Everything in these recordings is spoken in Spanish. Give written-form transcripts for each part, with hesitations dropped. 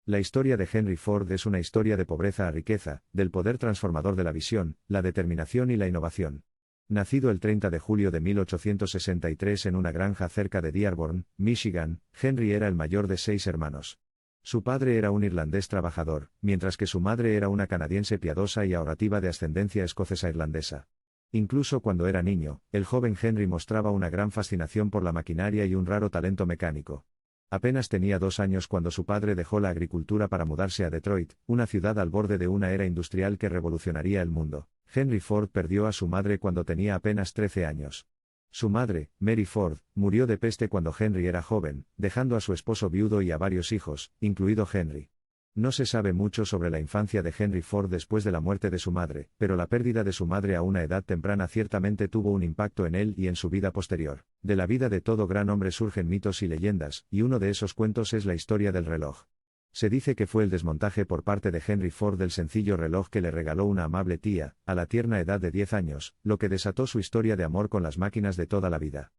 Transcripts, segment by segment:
La historia de Henry Ford es una historia de pobreza a riqueza, del poder transformador de la visión, la determinación y la innovación. Nacido el 30 de julio de 1863 en una granja cerca de Dearborn, Michigan, Henry era el mayor de 6 hermanos. Su padre era un irlandés trabajador, mientras que su madre era una canadiense piadosa y ahorrativa de ascendencia escocesa-irlandesa. Incluso cuando era niño, el joven Henry mostraba una gran fascinación por la maquinaria y un raro talento mecánico. Apenas tenía 2 años cuando su padre dejó la agricultura para mudarse a Detroit, una ciudad al borde de una era industrial que revolucionaría el mundo. Henry Ford perdió a su madre cuando tenía apenas 13 años. Su madre, Mary Ford, murió de peste cuando Henry era joven, dejando a su esposo viudo y a varios hijos, incluido Henry. No se sabe mucho sobre la infancia de Henry Ford después de la muerte de su madre, pero la pérdida de su madre a una edad temprana ciertamente tuvo un impacto en él y en su vida posterior. De la vida de todo gran hombre surgen mitos y leyendas, y uno de esos cuentos es la historia del reloj. Se dice que fue el desmontaje por parte de Henry Ford del sencillo reloj que le regaló una amable tía, a la tierna edad de 10 años, lo que desató su historia de amor con las máquinas de toda la vida.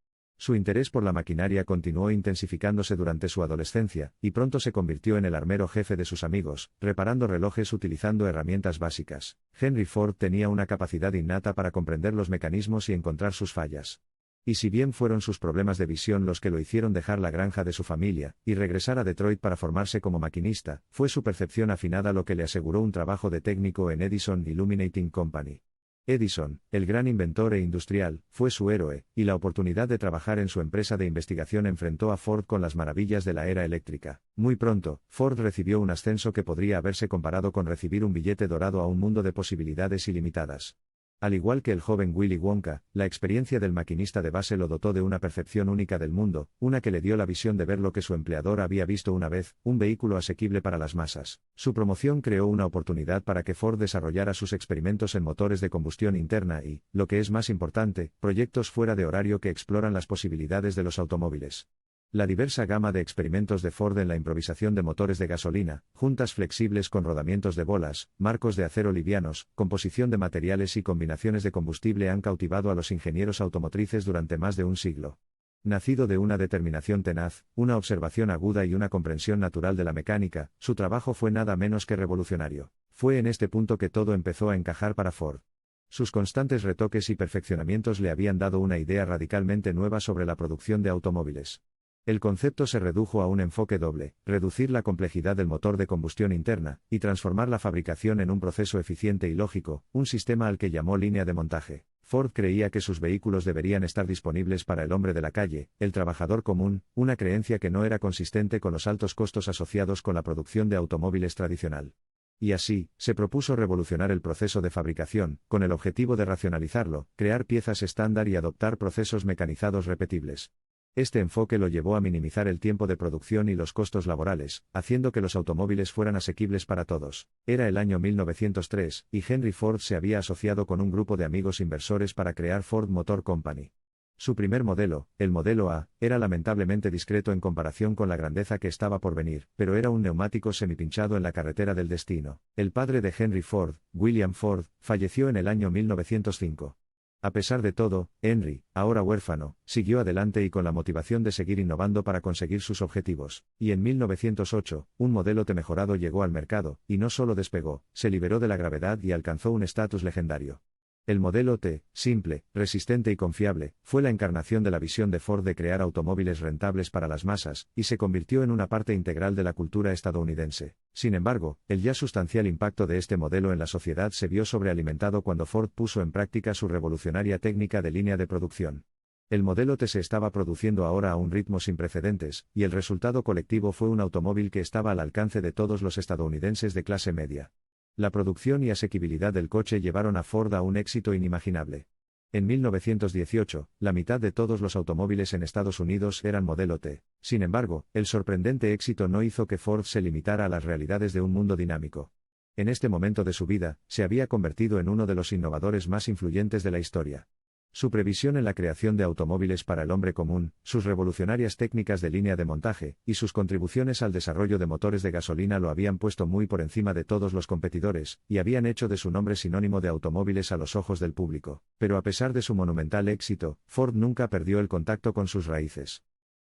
Su interés por la maquinaria continuó intensificándose durante su adolescencia, y pronto se convirtió en el armero jefe de sus amigos, reparando relojes utilizando herramientas básicas. Henry Ford tenía una capacidad innata para comprender los mecanismos y encontrar sus fallas. Y si bien fueron sus problemas de visión los que lo hicieron dejar la granja de su familia, y regresar a Detroit para formarse como maquinista, fue su percepción afinada lo que le aseguró un trabajo de técnico en Edison Illuminating Company. Edison, el gran inventor e industrial, fue su héroe, y la oportunidad de trabajar en su empresa de investigación enfrentó a Ford con las maravillas de la era eléctrica. Muy pronto, Ford recibió un ascenso que podría haberse comparado con recibir un billete dorado a un mundo de posibilidades ilimitadas. Al igual que el joven Willy Wonka, la experiencia del maquinista de base lo dotó de una percepción única del mundo, una que le dio la visión de ver lo que su empleador había visto una vez, un vehículo asequible para las masas. Su promoción creó una oportunidad para que Ford desarrollara sus experimentos en motores de combustión interna y, lo que es más importante, proyectos fuera de horario que exploran las posibilidades de los automóviles. La diversa gama de experimentos de Ford en la improvisación de motores de gasolina, juntas flexibles con rodamientos de bolas, marcos de acero livianos, composición de materiales y combinaciones de combustible han cautivado a los ingenieros automotrices durante más de un siglo. Nacido de una determinación tenaz, una observación aguda y una comprensión natural de la mecánica, su trabajo fue nada menos que revolucionario. Fue en este punto que todo empezó a encajar para Ford. Sus constantes retoques y perfeccionamientos le habían dado una idea radicalmente nueva sobre la producción de automóviles. El concepto se redujo a un enfoque doble: reducir la complejidad del motor de combustión interna, y transformar la fabricación en un proceso eficiente y lógico, un sistema al que llamó línea de montaje. Ford creía que sus vehículos deberían estar disponibles para el hombre de la calle, el trabajador común, una creencia que no era consistente con los altos costos asociados con la producción de automóviles tradicional. Y así, se propuso revolucionar el proceso de fabricación, con el objetivo de racionalizarlo, crear piezas estándar y adoptar procesos mecanizados repetibles. Este enfoque lo llevó a minimizar el tiempo de producción y los costos laborales, haciendo que los automóviles fueran asequibles para todos. Era el año 1903, y Henry Ford se había asociado con un grupo de amigos inversores para crear Ford Motor Company. Su primer modelo, el modelo A, era lamentablemente discreto en comparación con la grandeza que estaba por venir, pero era un neumático semipinchado en la carretera del destino. El padre de Henry Ford, William Ford, falleció en el año 1905. A pesar de todo, Henry, ahora huérfano, siguió adelante y con la motivación de seguir innovando para conseguir sus objetivos. Y en 1908, un modelo T mejorado llegó al mercado, y no solo despegó, se liberó de la gravedad y alcanzó un estatus legendario. El modelo T, simple, resistente y confiable, fue la encarnación de la visión de Ford de crear automóviles rentables para las masas, y se convirtió en una parte integral de la cultura estadounidense. Sin embargo, el ya sustancial impacto de este modelo en la sociedad se vio sobrealimentado cuando Ford puso en práctica su revolucionaria técnica de línea de producción. El modelo T se estaba produciendo ahora a un ritmo sin precedentes, y el resultado colectivo fue un automóvil que estaba al alcance de todos los estadounidenses de clase media. La producción y asequibilidad del coche llevaron a Ford a un éxito inimaginable. En 1918, la mitad de todos los automóviles en Estados Unidos eran modelo T. Sin embargo, el sorprendente éxito no hizo que Ford se limitara a las realidades de un mundo dinámico. En este momento de su vida, se había convertido en uno de los innovadores más influyentes de la historia. Su previsión en la creación de automóviles para el hombre común, sus revolucionarias técnicas de línea de montaje, y sus contribuciones al desarrollo de motores de gasolina lo habían puesto muy por encima de todos los competidores, y habían hecho de su nombre sinónimo de automóviles a los ojos del público. Pero a pesar de su monumental éxito, Ford nunca perdió el contacto con sus raíces.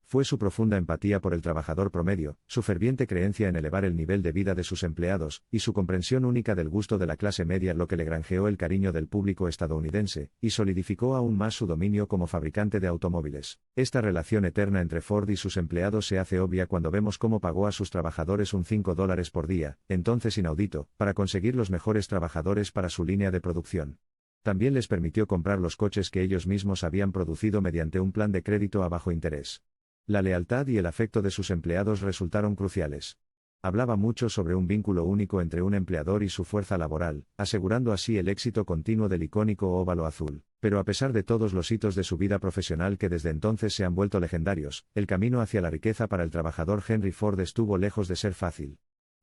Fue su profunda empatía por el trabajador promedio, su ferviente creencia en elevar el nivel de vida de sus empleados, y su comprensión única del gusto de la clase media lo que le granjeó el cariño del público estadounidense, y solidificó aún más su dominio como fabricante de automóviles. Esta relación eterna entre Ford y sus empleados se hace obvia cuando vemos cómo pagó a sus trabajadores un $5 por día, entonces inaudito, para conseguir los mejores trabajadores para su línea de producción. También les permitió comprar los coches que ellos mismos habían producido mediante un plan de crédito a bajo interés. La lealtad y el afecto de sus empleados resultaron cruciales. Hablaba mucho sobre un vínculo único entre un empleador y su fuerza laboral, asegurando así el éxito continuo del icónico óvalo azul. Pero a pesar de todos los hitos de su vida profesional que desde entonces se han vuelto legendarios, el camino hacia la riqueza para el trabajador Henry Ford estuvo lejos de ser fácil.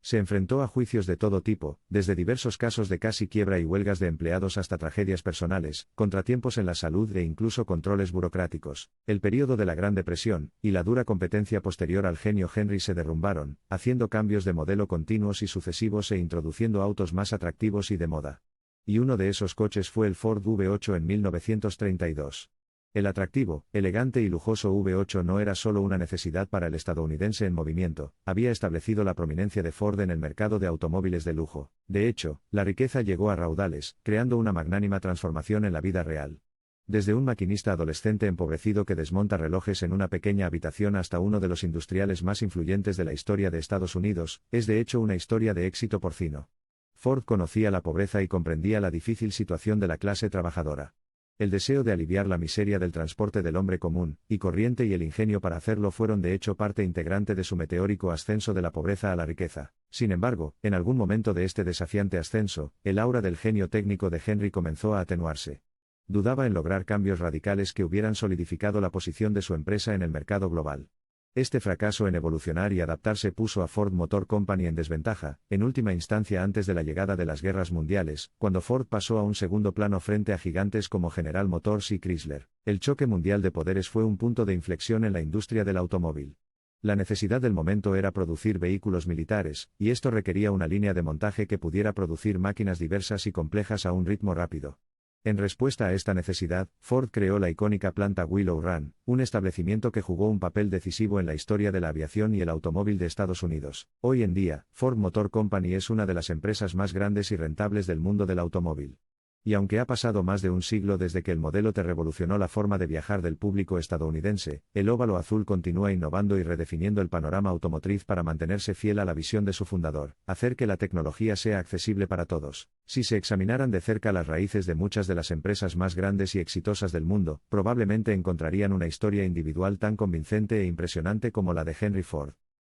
Se enfrentó a juicios de todo tipo, desde diversos casos de casi quiebra y huelgas de empleados hasta tragedias personales, contratiempos en la salud e incluso controles burocráticos. El período de la Gran Depresión, y la dura competencia posterior al genio Henry se derrumbaron, haciendo cambios de modelo continuos y sucesivos e introduciendo autos más atractivos y de moda. Y uno de esos coches fue el Ford V8 en 1932. El atractivo, elegante y lujoso V8 no era solo una necesidad para el estadounidense en movimiento, había establecido la prominencia de Ford en el mercado de automóviles de lujo. De hecho, la riqueza llegó a raudales, creando una magnánima transformación en la vida real. Desde un maquinista adolescente empobrecido que desmonta relojes en una pequeña habitación hasta uno de los industriales más influyentes de la historia de Estados Unidos, es de hecho una historia de éxito porcino. Ford conocía la pobreza y comprendía la difícil situación de la clase trabajadora. El deseo de aliviar la miseria del transporte del hombre común y corriente y el ingenio para hacerlo fueron de hecho parte integrante de su meteórico ascenso de la pobreza a la riqueza. Sin embargo, en algún momento de este desafiante ascenso, el aura del genio técnico de Henry comenzó a atenuarse. Dudaba en lograr cambios radicales que hubieran solidificado la posición de su empresa en el mercado global. Este fracaso en evolucionar y adaptarse puso a Ford Motor Company en desventaja, en última instancia antes de la llegada de las guerras mundiales, cuando Ford pasó a un segundo plano frente a gigantes como General Motors y Chrysler. El choque mundial de poderes fue un punto de inflexión en la industria del automóvil. La necesidad del momento era producir vehículos militares, y esto requería una línea de montaje que pudiera producir máquinas diversas y complejas a un ritmo rápido. En respuesta a esta necesidad, Ford creó la icónica planta Willow Run, un establecimiento que jugó un papel decisivo en la historia de la aviación y el automóvil de Estados Unidos. Hoy en día, Ford Motor Company es una de las empresas más grandes y rentables del mundo del automóvil. Y aunque ha pasado más de un siglo desde que el modelo T revolucionó la forma de viajar del público estadounidense, el óvalo azul continúa innovando y redefiniendo el panorama automotriz para mantenerse fiel a la visión de su fundador, hacer que la tecnología sea accesible para todos. Si se examinaran de cerca las raíces de muchas de las empresas más grandes y exitosas del mundo, probablemente encontrarían una historia individual tan convincente e impresionante como la de Henry Ford.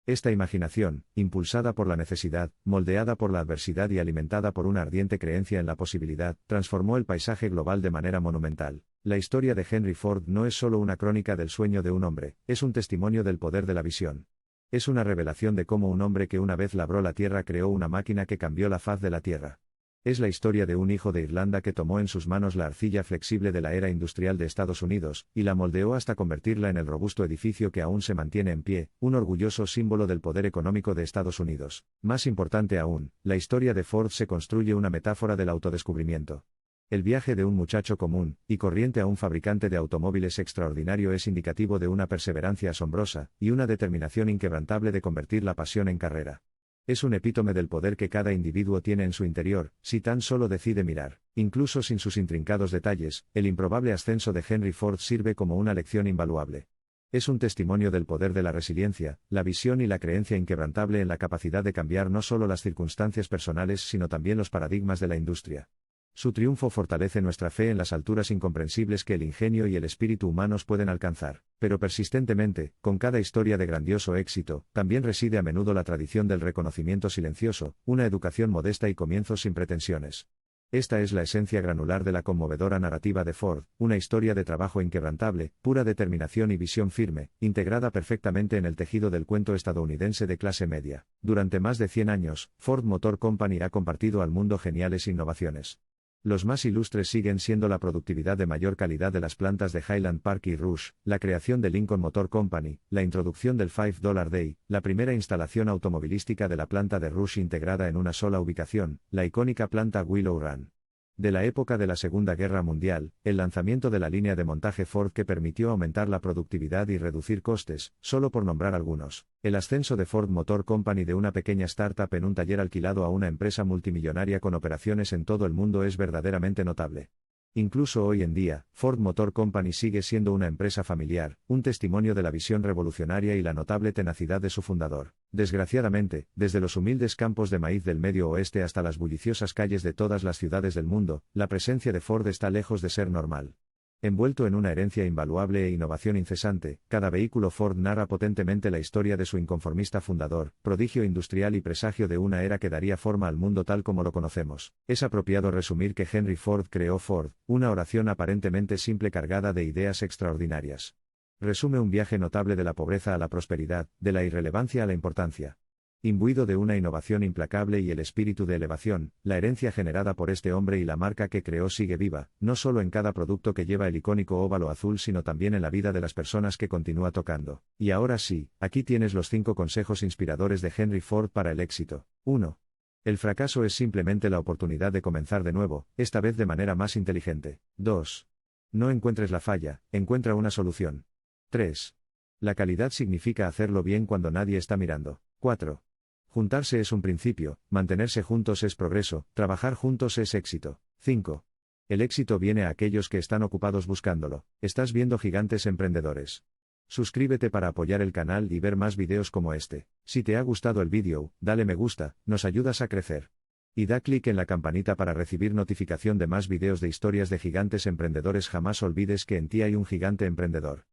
Esta imaginación, impulsada por la necesidad, moldeada por la adversidad y alimentada por una ardiente creencia en la posibilidad, transformó el paisaje global de manera monumental. La historia de Henry Ford no es solo una crónica del sueño de un hombre, es un testimonio del poder de la visión. Es una revelación de cómo un hombre que una vez labró la tierra creó una máquina que cambió la faz de la tierra. Es la historia de un hijo de Irlanda que tomó en sus manos la arcilla flexible de la era industrial de Estados Unidos, y la moldeó hasta convertirla en el robusto edificio que aún se mantiene en pie, un orgulloso símbolo del poder económico de Estados Unidos. Más importante aún, la historia de Ford se construye una metáfora del autodescubrimiento. El viaje de un muchacho común y corriente a un fabricante de automóviles extraordinario es indicativo de una perseverancia asombrosa, y una determinación inquebrantable de convertir la pasión en carrera. Es un epítome del poder que cada individuo tiene en su interior, si tan solo decide mirar. Incluso sin sus intrincados detalles, el improbable ascenso de Henry Ford sirve como una lección invaluable. Es un testimonio del poder de la resiliencia, la visión y la creencia inquebrantable en la capacidad de cambiar no solo las circunstancias personales sino también los paradigmas de la industria. Su triunfo fortalece nuestra fe en las alturas incomprensibles que el ingenio y el espíritu humanos pueden alcanzar, pero persistentemente, con cada historia de grandioso éxito, también reside a menudo la tradición del reconocimiento silencioso, una educación modesta y comienzos sin pretensiones. Esta es la esencia granular de la conmovedora narrativa de Ford, una historia de trabajo inquebrantable, pura determinación y visión firme, integrada perfectamente en el tejido del cuento estadounidense de clase media. Durante más de 100 años, Ford Motor Company ha compartido al mundo geniales innovaciones. Los más ilustres siguen siendo la productividad de mayor calidad de las plantas de Highland Park y Rush, la creación de Lincoln Motor Company, la introducción del $5 Day, la primera instalación automovilística de la planta de Rush integrada en una sola ubicación, la icónica planta Willow Run. De la época de la Segunda Guerra Mundial, el lanzamiento de la línea de montaje Ford que permitió aumentar la productividad y reducir costes, solo por nombrar algunos. El ascenso de Ford Motor Company de una pequeña startup en un taller alquilado a una empresa multimillonaria con operaciones en todo el mundo es verdaderamente notable. Incluso hoy en día, Ford Motor Company sigue siendo una empresa familiar, un testimonio de la visión revolucionaria y la notable tenacidad de su fundador. Desgraciadamente, desde los humildes campos de maíz del Medio Oeste hasta las bulliciosas calles de todas las ciudades del mundo, la presencia de Ford está lejos de ser normal. Envuelto en una herencia invaluable e innovación incesante, cada vehículo Ford narra potentemente la historia de su inconformista fundador, prodigio industrial y presagio de una era que daría forma al mundo tal como lo conocemos. Es apropiado resumir que Henry Ford creó Ford, una oración aparentemente simple cargada de ideas extraordinarias. Resume un viaje notable de la pobreza a la prosperidad, de la irrelevancia a la importancia. Imbuido de una innovación implacable y el espíritu de elevación, la herencia generada por este hombre y la marca que creó sigue viva, no solo en cada producto que lleva el icónico óvalo azul sino también en la vida de las personas que continúa tocando. Y ahora sí, aquí tienes los 5 consejos inspiradores de Henry Ford para el éxito. 1. El fracaso es simplemente la oportunidad de comenzar de nuevo, esta vez de manera más inteligente. 2. No encuentres la falla, encuentra una solución. 3. La calidad significa hacerlo bien cuando nadie está mirando. 4. Juntarse es un principio, mantenerse juntos es progreso, trabajar juntos es éxito. 5. El éxito viene a aquellos que están ocupados buscándolo. Estás viendo Gigantes Emprendedores. Suscríbete para apoyar el canal y ver más videos como este. Si te ha gustado el vídeo, dale me gusta, nos ayudas a crecer. Y da clic en la campanita para recibir notificación de más videos de historias de gigantes emprendedores. Jamás olvides que en ti hay un gigante emprendedor.